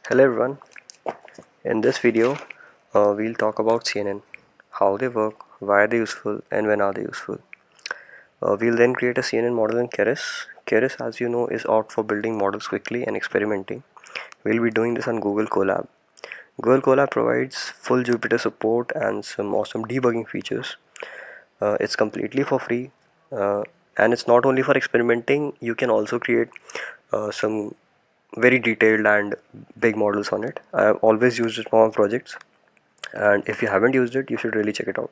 Hello everyone, in this video we'll talk about CNN, how they work, why are they useful and when are they useful. We'll then create a CNN model in Keras. Keras, as you know, is out for building models quickly and experimenting. We'll be doing this on Google Colab. Google Colab provides full Jupyter support and some awesome debugging features. It's completely for free, uh, and it's not only for experimenting, you can also create some very detailed and big models on it. I've always used it for my projects, and if you haven't used it, you should really check it out.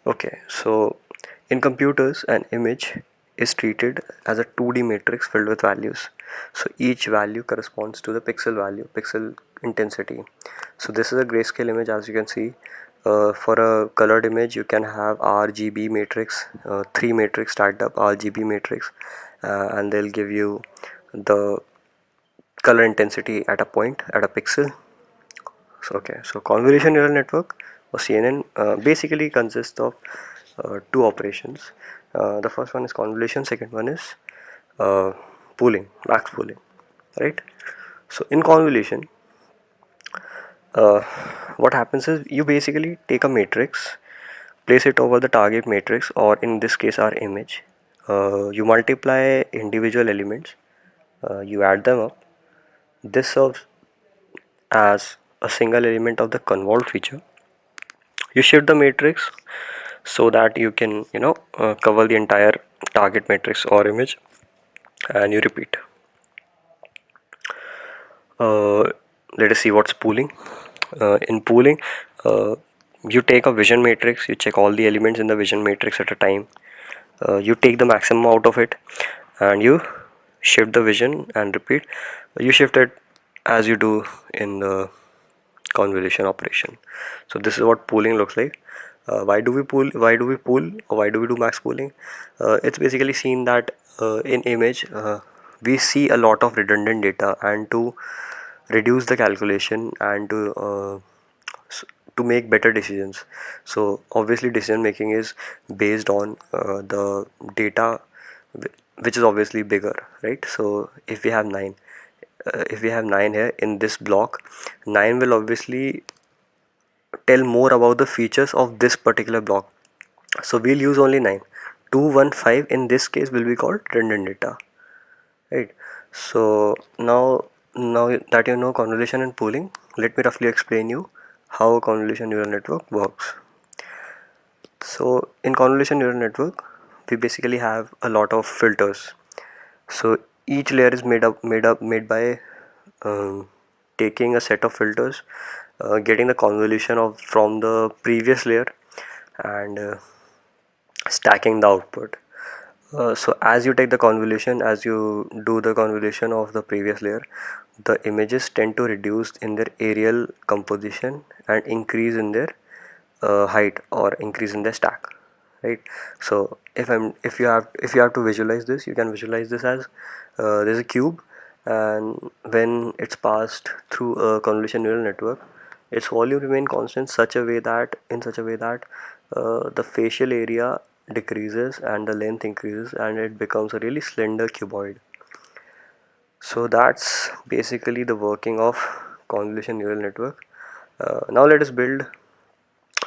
Okay, so in computers, an image is treated as a 2D matrix filled with values. So each value corresponds to the pixel value, pixel intensity. So this is a grayscale image, as you can see. For a colored image, you can have RGB matrix, three matrix stacked up RGB matrix, and they'll give you the color intensity at a point, at a pixel. So convolution neural network or CNN basically consists of two operations. The first one is convolution, second one is uh, pooling, max pooling, right? So in convolution, uh, what happens is you basically take a matrix, place it over the target matrix, or in this case our image. You multiply individual elements, you add them up. This serves as a single element of the convolve feature. You shift the matrix so that you can cover the entire target matrix or image, and you repeat. uh, Let us see what's pooling. In pooling, uh, you take a vision matrix, you check all the elements in the vision matrix at a time, you take the maximum out of it, and you shift the vision and repeat. You shift it as you do in the convolution operation. So this is what pooling looks like. Why do we pool? Or why do we do max pooling? It's basically seen that in image we see a lot of redundant data, and to reduce the calculation and to make better decisions. So obviously decision making is based on the data, which is obviously bigger, right? So if we have 9 here in this block, 9 will obviously tell more about the features of this particular block. So we'll use only 9. 215 in this case will be called redundant data, right? So now that you know convolution and pooling, let me roughly explain you how a convolution neural network works. So in convolution neural network, we basically have a lot of filters. So each layer is made by um, taking a set of filters, getting the convolution of from the previous layer, and stacking the output. So as you take the convolution, as you do the convolution of the previous layer, the images tend to reduce in their areal composition and increase in their height, or increase in their stack, right? So if you have to visualize this, you can visualize this as there's a cube, and when it's passed through a convolution neural network, its volume remain constant such a way that the facial area decreases and the length increases, and it becomes a really slender cuboid. So that's basically the working of convolution neural network. Now let us build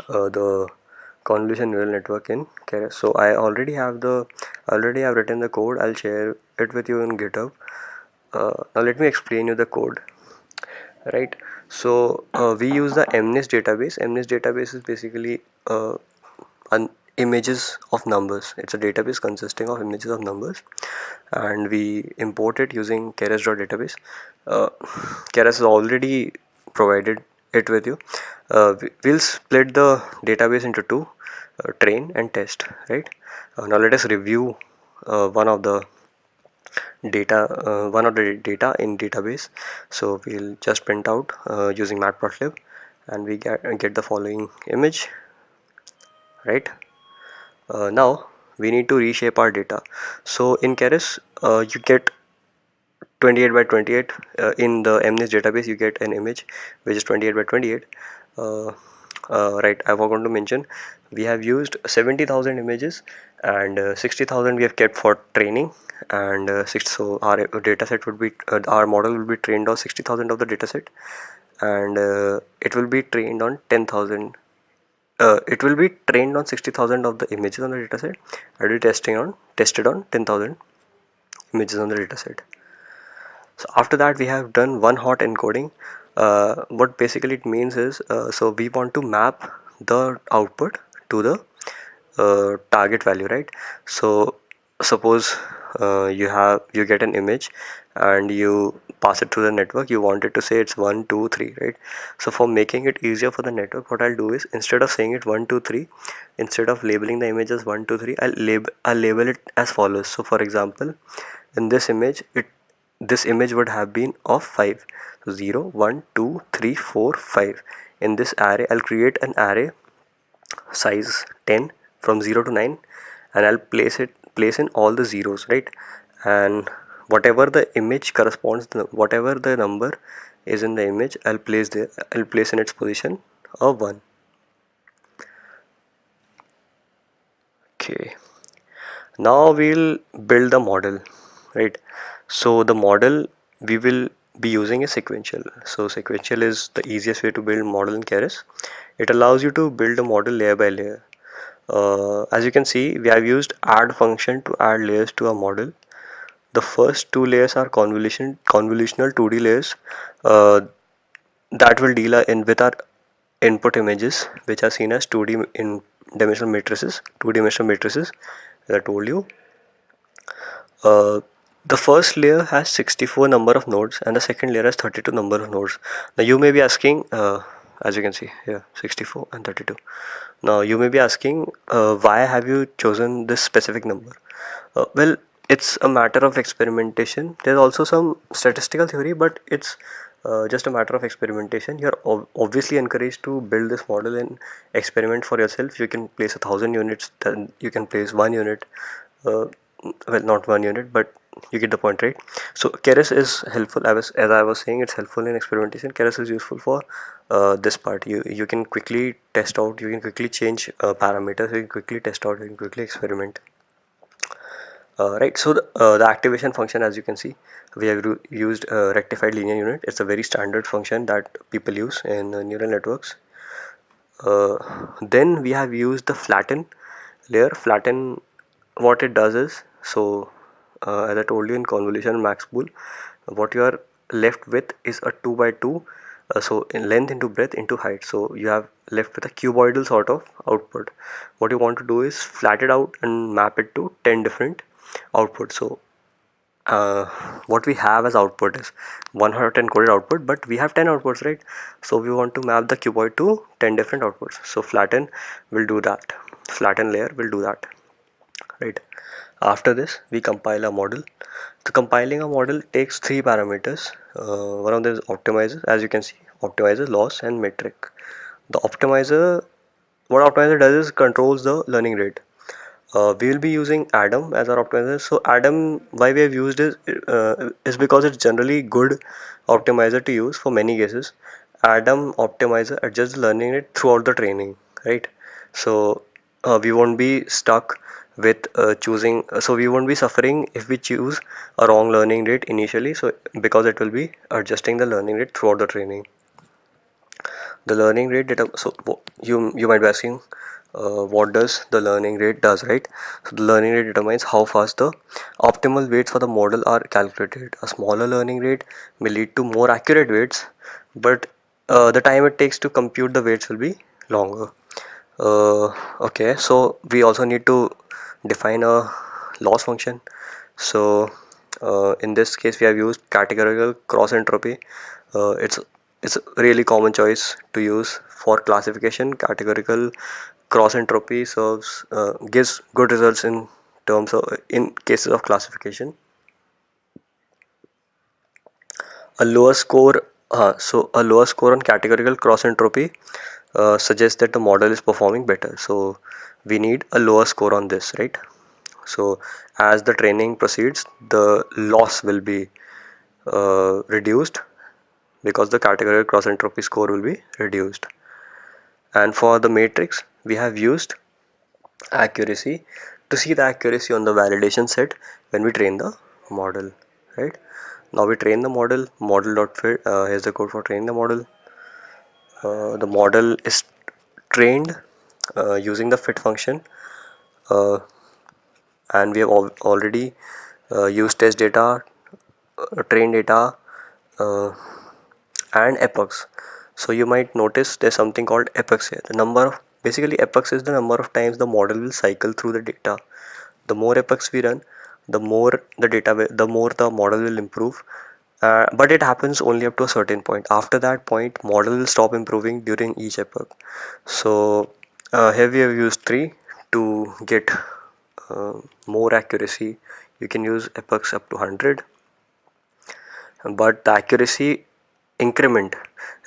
the convolution neural network in Keras. So I already have written the code. I'll share it with you in GitHub. Now let me explain you the code. Right. So we use the MNIST database. MNIST database is basically an images of numbers. It's a database consisting of images of numbers, and we import it using Keras.database. Uh, Keras has already provided it with you. We'll split the database into two, train and test, right? Now let us review one of the data in database. So we'll just print out using matplotlib, and we get the following image, right? Now we need to reshape our data. So in Keras, you get 28 by 28. In the MNIST database, you get an image which is 28 by 28. uh, right, I forgot to mention, we have used 70,000 images, and 60,000 we have kept for training, and so our data set would be our model will be trained on 60,000 of the data set, and it will be trained on 10,000. It will be trained on 60,000 of the images on the dataset, and will tested on 10,000 images on the dataset. So after that, we have done one hot encoding. What basically it means is, so we want to map the output to the target value, right? So suppose you get an image and you pass it through the network. You want it to say it's 1 2 3, right? So for making it easier for the network, what I'll do is, instead of saying it 1 2 3, instead of labeling the image as 1 2 3, I'll label it as follows. So for example, in this image would have been of 5. So 0 1 2 3 4 5. In this array, I'll create an array size 10 from 0 to 9, and I'll place in all the zeros, right? And whatever the image corresponds, whatever the number is in the image, I'll place in its position a 1. Okay, now we'll build the model, right? So the model we will be using is sequential. So sequential is the easiest way to build model in Keras. It allows you to build a model layer by layer. As you can see, we have used add function to add layers to a model. The first two layers are convolutional 2D layers that will deal in with our input images, which are seen as 2D in dimensional matrices, 2D dimensional matrices, as I told you. Uh, the first layer has 64 number of nodes, and the second layer has 32 number of nodes. Now you may be asking, as you can see here, 64 and 32. Now you may be asking, why have you chosen this specific number? Well, it's a matter of experimentation. There's also some statistical theory, but it's just a matter of experimentation. You're obviously encouraged to build this model and experiment for yourself. You can place 1,000 units, then you can place 1 unit. Uh, well, not 1 unit, but you get the point, right? So Keras is helpful. As I was saying, it's helpful in experimentation. Keras is useful for this part. You can quickly test out. You can quickly change parameters. You can quickly test out. You can quickly experiment. Right, so the activation function, as you can see, we have used rectified linear unit. It's a very standard function that people use in neural networks. Then we have used the flatten layer. Flatten, what it does is, so as I told you in convolution max pool, what you are left with is a 2 by 2, so in length into breadth into height. So you have left with a cuboidal sort of output. What you want to do is flat it out and map it to 10 different outputs. So uh, what we have as output is 100 encoded output, but we have 10 outputs, right? So we want to map the cuboid to 10 different outputs. So flatten will do that. Flatten layer will do that, right? After this, we compile a model. So compiling a model takes three parameters. One of them is optimizer. As you can see, optimizer, loss, and metric. The optimizer, what optimizer does is controls the learning rate. We will be using Adam as our optimizer. So Adam, why we have used is because it's generally good optimizer to use for many cases. Adam optimizer adjusts the learning rate throughout the training, right? So we won't be stuck with choosing. So we won't be suffering if we choose a wrong learning rate initially. So because it will be adjusting the learning rate throughout the training. The learning rate data. So you might be asking, what does the learning rate does, right? So the learning rate determines how fast the optimal weights for the model are calculated. A smaller learning rate may lead to more accurate weights, but the time it takes to compute the weights will be longer. Okay, so we also need to define a loss function. So in this case, we have used categorical cross entropy. It's a really common choice to use for classification. Categorical cross entropy gives good results in cases of classification. A lower score on categorical cross entropy suggests that the model is performing better. So we need a lower score on this, right? So as the training proceeds, the loss will be reduced because the categorical cross entropy score will be reduced. And for the matrix, we have used accuracy to see the accuracy on the validation set when we train the model, right? Now we train the model dot fit. Here's the code for training the model. The model is trained using the fit function, uh, and we have already used test data, train data, uh, and epochs. So you might notice there's something called epochs here. The number of basically epochs is the number of times the model will cycle through the data. The more epochs we run, the more the model will improve. But it happens only up to a certain point. After that point, model will stop improving during each epoch. So here we have used 3 to get uh, more accuracy. You can use epochs up to 100, but the accuracy increment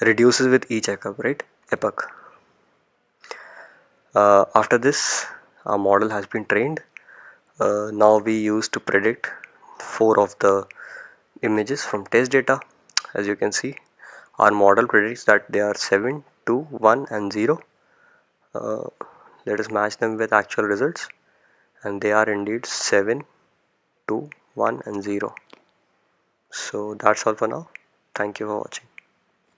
reduces with each epoch. After this, our model has been trained. Now we use to predict 4 of the images from test data. As you can see, our model predicts that they are 7, 2, 1 and 0. uh, Let us match them with actual results, and they are indeed 7, 2, 1 and 0. So that's all for now. Thank you for watching.